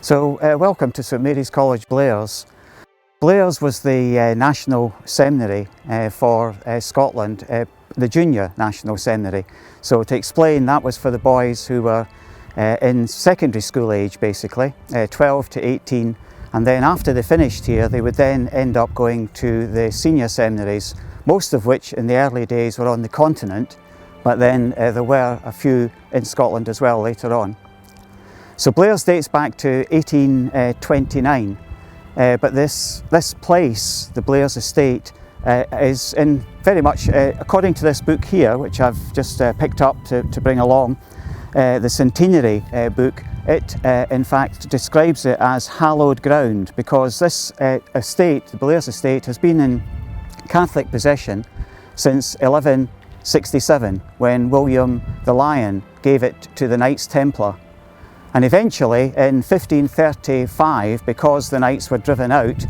Welcome to St Mary's College, Blairs. Blairs was the national seminary for Scotland, the junior national seminary. So to explain, that was for the boys who were in secondary school age, basically, 12 to 18. And then after they finished here, they would then end up going to the senior seminaries, most of which in the early days were on the continent, but then there were a few in Scotland as well later on. So Blairs dates back to 1829, but this place, the Blairs estate, is in very much, according to this book here, which I've just picked up to bring along, the centenary book, it in fact describes it as hallowed ground, because this estate, the Blairs estate, has been in Catholic possession since 1167, when William the Lion gave it to the Knights Templar. And eventually in 1535, because the Knights were driven out,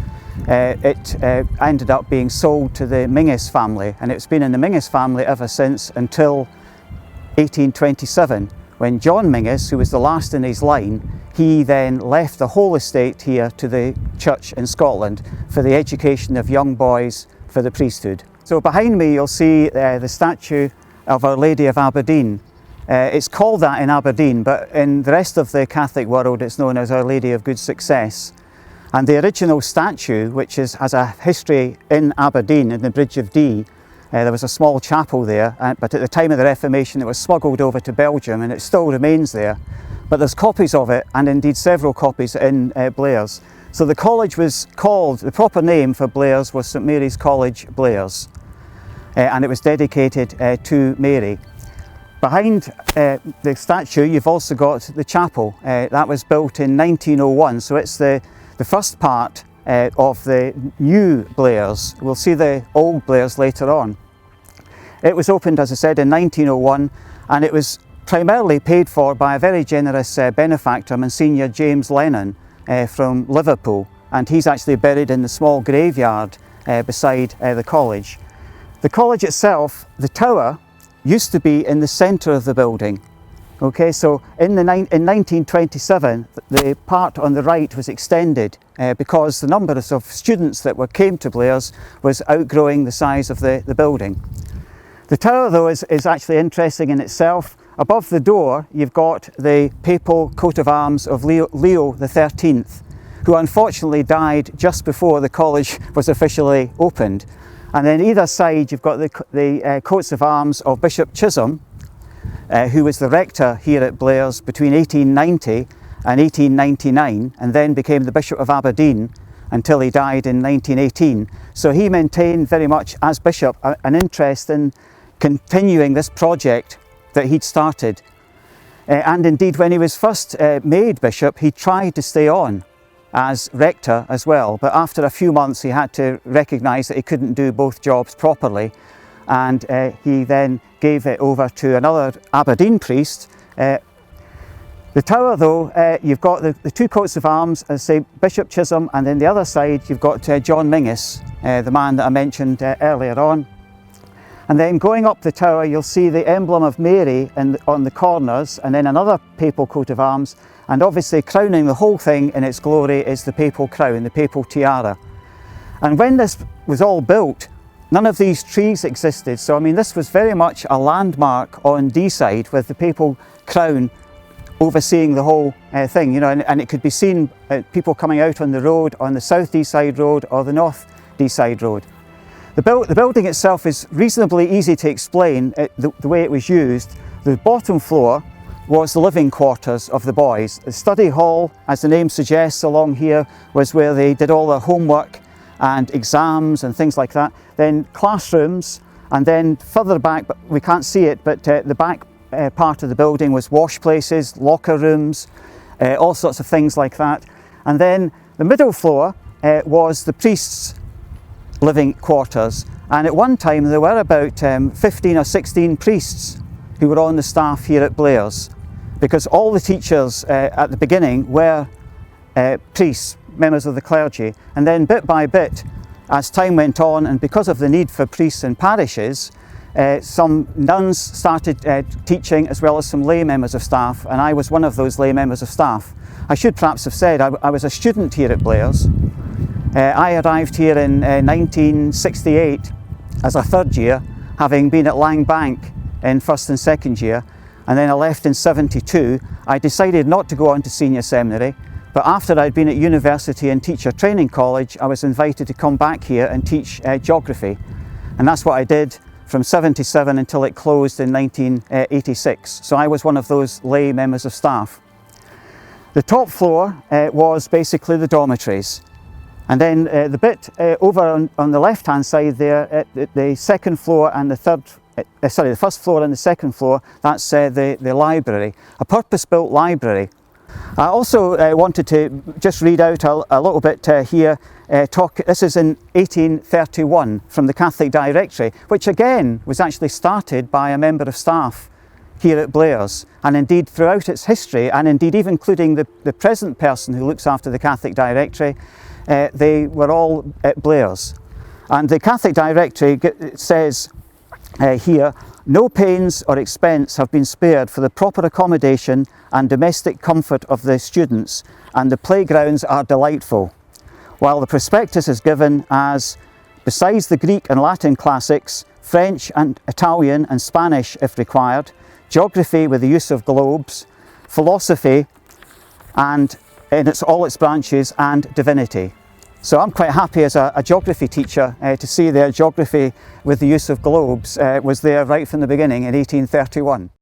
it ended up being sold to the Mingus family, and it's been in the Mingus family ever since until 1827, when John Mingus, who was the last in his line, he then left the whole estate here to the church in Scotland for the education of young boys for the priesthood. So behind me you'll see the statue of Our Lady of Aberdeen. It's called that in Aberdeen, but in the rest of the Catholic world it's known as Our Lady of Good Success. And the original statue, which has a history in Aberdeen, in the Bridge of Dee, there was a small chapel there, but at the time of the Reformation it was smuggled over to Belgium and it still remains there. But there's copies of it, and indeed several copies in Blairs. So the college was called, the proper name for Blairs was St Mary's College, Blairs, and it was dedicated to Mary. Behind the statue you've also got the chapel. That was built in 1901, so it's the first part of the new Blairs. We'll see the old Blairs later on. It was opened, as I said, in 1901, and it was primarily paid for by a very generous benefactor, Monsignor James Lennon from Liverpool, and he's actually buried in the small graveyard beside the college. The college itself, the tower, used to be in the centre of the building. Okay, so in 1927, the part on the right was extended because the number of students that came to Blairs was outgrowing the size of the building. The tower, though, is actually interesting in itself. Above the door, you've got the papal coat of arms of Leo XIII, who unfortunately died just before the college was officially opened. And then either side you've got the coats of arms of Bishop Chisholm, who was the rector here at Blairs between 1890 and 1899, and then became the Bishop of Aberdeen until he died in 1918. So he maintained very much as bishop an interest in continuing this project that he'd started. And indeed when he was first made bishop, he tried to stay on as rector as well, but after a few months he had to recognise that he couldn't do both jobs properly, and he then gave it over to another Aberdeen priest. The tower, though, you've got the two coats of arms, as say Bishop Chisholm, and then the other side you've got John Mingus, the man that I mentioned earlier on. And then going up the tower you'll see the emblem of Mary on the corners, and then another papal coat of arms, and obviously crowning the whole thing in its glory is the papal crown, the papal tiara. And when this was all built, none of these trees existed, so I mean this was very much a landmark on Dee side, with the papal crown overseeing the whole thing, you know, and it could be seen people coming out on the road, on the South Dee side road or the North Dee side road. The building itself is reasonably easy to explain the way it was used. The bottom floor was the living quarters of the boys. The study hall, as the name suggests, along here was where they did all their homework and exams and things like that. Then classrooms, and then further back, but we can't see it, but the back part of the building was wash places, locker rooms, all sorts of things like that. And then the middle floor was the priests' living quarters, and at one time there were about 15 or 16 priests who were on the staff here at Blairs, because all the teachers at the beginning were priests, members of the clergy, and then bit by bit as time went on, and because of the need for priests in parishes, some nuns started teaching, as well as some lay members of staff, and I was one of those lay members of staff. I should perhaps have said I was a student here at Blairs. I arrived here in 1968 as a third year, having been at Lang Bank in first and second year, and then I left in 72. I decided not to go on to senior seminary, but after I'd been at university and teacher training college, I was invited to come back here and teach geography, and that's what I did from 77 until it closed in 1986. So I was one of those lay members of staff. The top floor was basically the dormitories. And then the bit over on the left hand side there, the second floor and the the first floor and the second floor, that's the library, a purpose-built library. I also wanted to just read out a little bit here. This is in 1831 from the Catholic Directory, which again was actually started by a member of staff here at Blairs, and indeed throughout its history, and indeed even including the present person who looks after the Catholic Directory, they were all at Blairs. And the Catholic Directory says here, "No pains or expense have been spared for the proper accommodation and domestic comfort of the students, and the playgrounds are delightful." While the prospectus is given as, besides the Greek and Latin classics, French and Italian and Spanish if required, geography with the use of globes, philosophy and in all its branches, and divinity. So I'm quite happy as a geography teacher to see their geography with the use of globes was there right from the beginning in 1831.